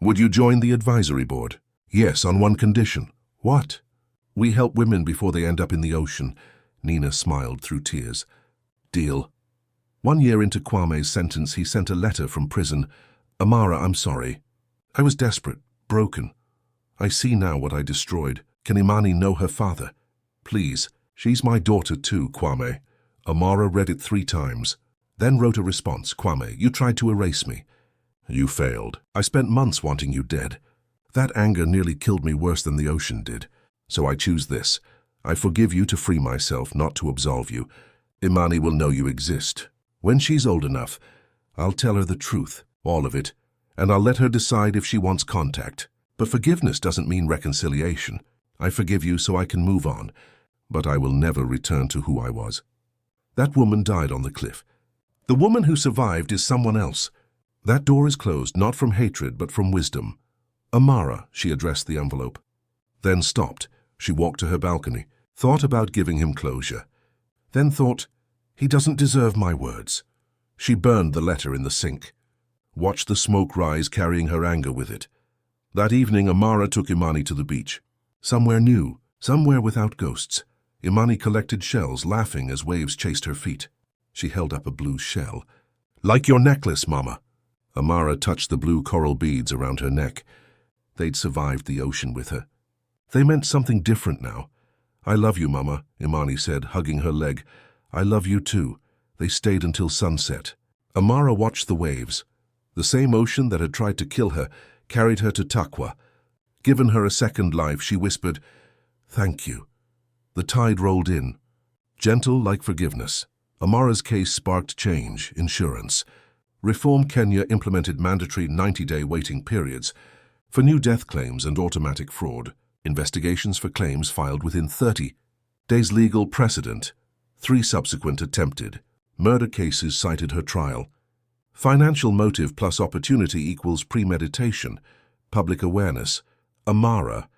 Would you join the advisory board?" "Yes, on one condition." "What?" "We help women before they end up in the ocean." Nina smiled through tears. "Deal." 1 year into Kwame's sentence, he sent a letter from prison. "Amara, I'm sorry. I was desperate, broken. I see now what I destroyed. Can Imani know her father? Please, she's my daughter too, Kwame." Amara read it 3 times. Then wrote a response. Kwame, you tried to erase me. You failed. I spent months wanting you dead. That anger nearly killed me worse than the ocean did. So I choose this. I forgive you to free myself, not to absolve you. Imani will know you exist. When she's old enough, I'll tell her the truth, all of it, and I'll let her decide if she wants contact. But forgiveness doesn't mean reconciliation. I forgive you so I can move on, but I will never return to who I was. That woman died on the cliff. The woman who survived is someone else. That door is closed, not from hatred, but from wisdom. Amara, she addressed the envelope. Then stopped. She walked to her balcony, thought about giving him closure. Then thought, he doesn't deserve my words. She burned the letter in the sink. Watched the smoke rise, carrying her anger with it. That evening, Amara took Imani to the beach. Somewhere new, somewhere without ghosts. Imani collected shells, laughing as waves chased her feet. She held up a blue shell. Like your necklace, Mama. Amara touched the blue coral beads around her neck. They'd survived the ocean with her. They meant something different now. I love you, Mama, Imani said, hugging her leg. I love you too. They stayed until sunset. Amara watched the waves. The same ocean that had tried to kill her carried her to Takwa. Given her a second life, she whispered, Thank you. The tide rolled in, gentle like forgiveness. Amara's case sparked change, insurance. Reform Kenya implemented mandatory 90-day waiting periods for new death claims and automatic fraud. Investigations for claims filed within 30 days. Legal precedent. 3 subsequent attempted murder cases cited her trial. Financial motive plus opportunity equals premeditation. Public awareness. Amara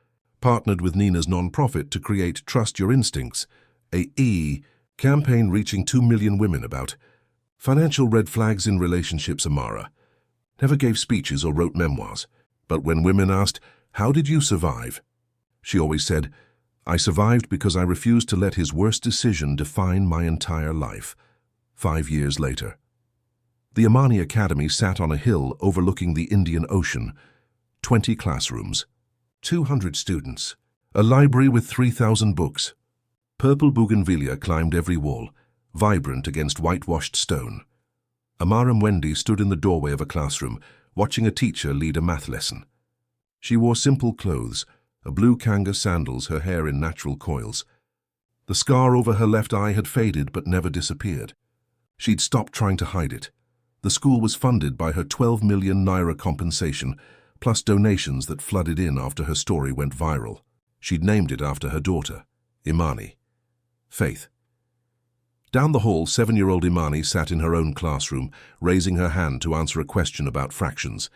partnered with Nina's non-profit to create Trust Your Instincts, a campaign reaching 2 million women about financial red flags in relationships. Amara never gave speeches or wrote memoirs, but when women asked, How did you survive? She always said, I survived because I refused to let his worst decision define my entire life. 5 years later. The Imani Academy sat on a hill overlooking the Indian Ocean. 20 classrooms, 200 students, a library with 3,000 books. Purple bougainvillea climbed every wall, vibrant against whitewashed stone. Amara Mwendi stood in the doorway of a classroom, watching a teacher lead a math lesson. She wore simple clothes, a blue kanga sandals, her hair in natural coils. The scar over her left eye had faded but never disappeared. She'd stopped trying to hide it. The school was funded by her 12 million naira compensation, plus donations that flooded in after her story went viral. She'd named it after her daughter, Imani. Faith. Down the hall, 7-year-old Imani sat in her own classroom, raising her hand to answer a question about fractions.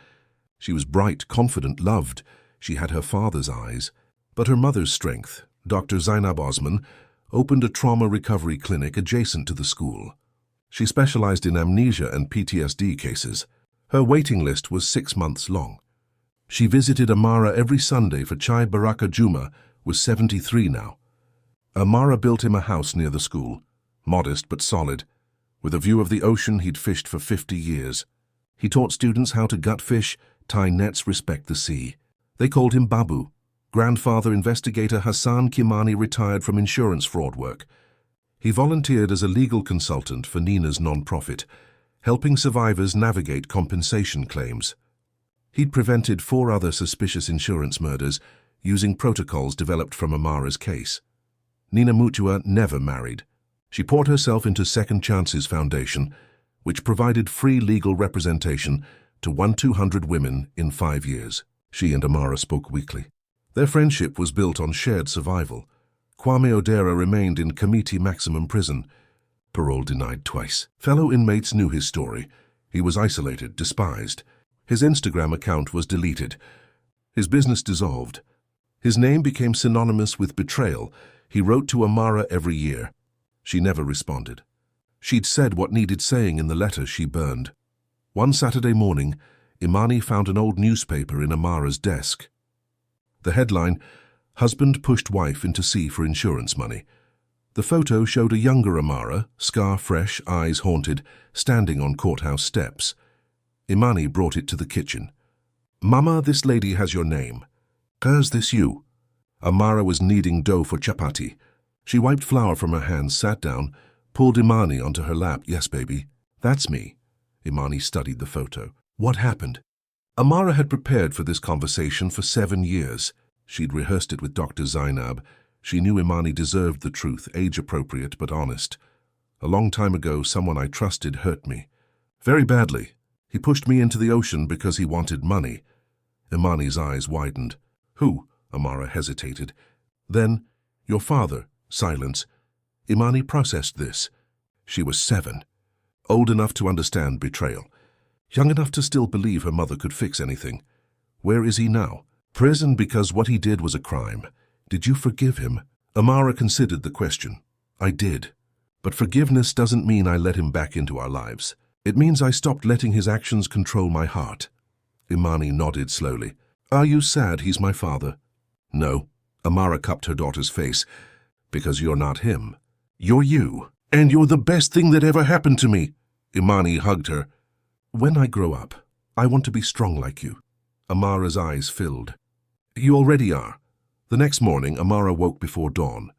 She was bright, confident, loved. She had her father's eyes. But her mother's strength, Dr. Zainab Osman, opened a trauma recovery clinic adjacent to the school. She specialized in amnesia and PTSD cases. Her waiting list was 6 months long. She visited Amara every Sunday for Chai Baraka Juma, was 73 now. Amara built him a house near the school, modest but solid. With a view of the ocean he'd fished for 50 years. He taught students how to gut fish, tie nets, respect the sea. They called him Babu. Grandfather investigator Hassan Kimani retired from insurance fraud work. He volunteered as a legal consultant for Nina's non-profit, helping survivors navigate compensation claims. He'd prevented 4 other suspicious insurance murders using protocols developed from Amara's case. Nina Mutua never married. She poured herself into Second Chances Foundation, which provided free legal representation to 200 women in 5 years. She and Amara spoke weekly. Their friendship was built on shared survival. Kwame Odera remained in Kamiti Maximum Prison, parole denied twice. Fellow inmates knew his story. He was isolated, despised. His Instagram account was deleted. His business dissolved. His name became synonymous with betrayal. He wrote to Amara every year. She never responded. She'd said what needed saying in the letter she burned. One Saturday morning, Imani found an old newspaper in Amara's desk. The headline, Husband Pushed Wife into Sea for Insurance Money. The photo showed a younger Amara, scar fresh, eyes haunted, standing on courthouse steps. Imani brought it to the kitchen. Mama, this lady has your name. Is this you? Amara was kneading dough for chapati. She wiped flour from her hands, sat down, pulled Imani onto her lap. Yes, baby. That's me. Imani studied the photo. What happened? Amara had prepared for this conversation for 7 years. She'd rehearsed it with Dr. Zainab. She knew Imani deserved the truth, age-appropriate but honest. A long time ago, someone I trusted hurt me. Very badly. He pushed me into the ocean because he wanted money. Imani's eyes widened. Who? Amara hesitated. Then, your father. Silence. Imani processed this. She was 7. Old enough to understand betrayal. Young enough to still believe her mother could fix anything. Where is he now? Prison because what he did was a crime. Did you forgive him? Amara considered the question. I did. But forgiveness doesn't mean I let him back into our lives. It means I stopped letting his actions control my heart. Imani nodded slowly. Are you sad he's my father? No. Amara cupped her daughter's face. Because you're not him. You're you. And you're the best thing that ever happened to me. Imani hugged her. When I grow up, I want to be strong like you. Amara's eyes filled. You already are. The next morning, Amara woke before dawn.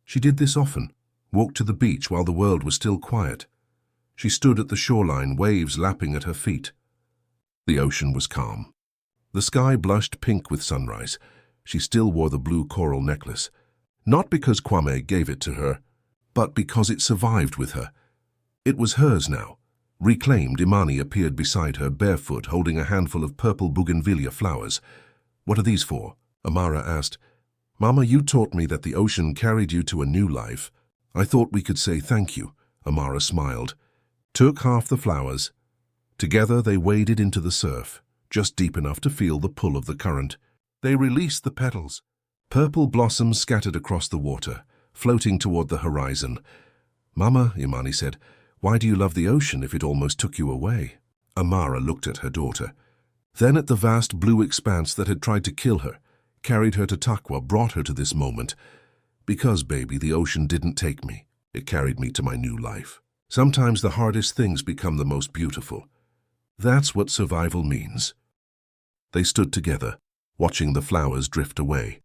She did this often. Walked to the beach while the world was still quiet. She stood at the shoreline, waves lapping at her feet. The ocean was calm. The sky blushed pink with sunrise. She still wore the blue coral necklace. Not because Kwame gave it to her, but because it survived with her. It was hers now. Reclaimed, Imani appeared beside her, barefoot, holding a handful of purple bougainvillea flowers. What are these for? Amara asked. Mama, you taught me that the ocean carried you to a new life. I thought we could say thank you. Amara smiled. Took half the flowers. Together they waded into the surf, just deep enough to feel the pull of the current. They released the petals. Purple blossoms scattered across the water, floating toward the horizon. Mama, Imani said, why do you love the ocean if it almost took you away? Amara looked at her daughter. Then at the vast blue expanse that had tried to kill her, carried her to Takwa, brought her to this moment. Because, baby, the ocean didn't take me. It carried me to my new life. Sometimes the hardest things become the most beautiful. That's what survival means. They stood together, watching the flowers drift away.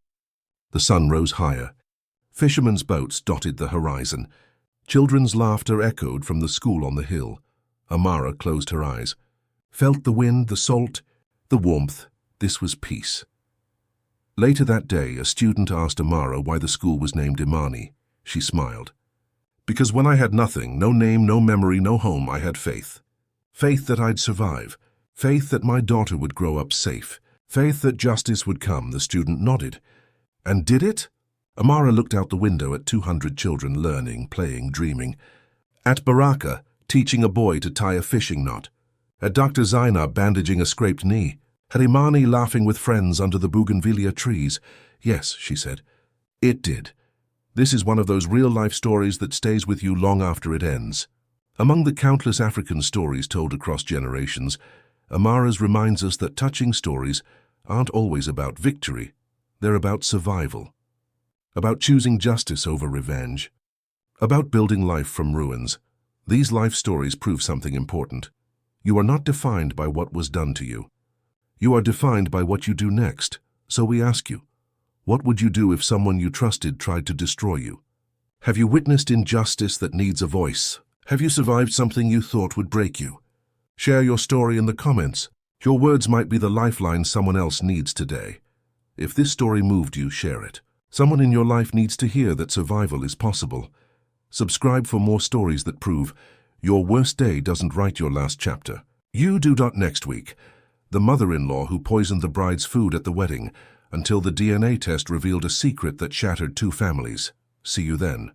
The sun rose higher. Fishermen's boats dotted the horizon. Children's laughter echoed from the school on the hill. Amara closed her eyes. Felt the wind, the salt, the warmth. This was peace. Later that day, a student asked Amara why the school was named Imani. She smiled. Because when I had nothing, no name, no memory, no home, I had faith. Faith that I'd survive. Faith that my daughter would grow up safe. Faith that justice would come, the student nodded. And did it? Amara looked out the window at 200 children learning, playing, dreaming. At Baraka, teaching a boy to tie a fishing knot. At Dr. Zainab bandaging a scraped knee. At Imani laughing with friends under the bougainvillea trees. Yes, she said. It did. This is one of those real-life stories that stays with you long after it ends. Among the countless African stories told across generations, Amara's reminds us that touching stories aren't always about victory. They're about survival. About choosing justice over revenge. About building life from ruins. These life stories prove something important. You are not defined by what was done to you. You are defined by what you do next. So we ask you, what would you do if someone you trusted tried to destroy you? Have you witnessed injustice that needs a voice? Have you survived something you thought would break you? Share your story in the comments. Your words might be the lifeline someone else needs today. If this story moved you, share it. Someone in your life needs to hear that survival is possible. Subscribe for more stories that prove your worst day doesn't write your last chapter. You do. Next week, the mother-in-law who poisoned the bride's food at the wedding until the DNA test revealed a secret that shattered 2 families. See you then.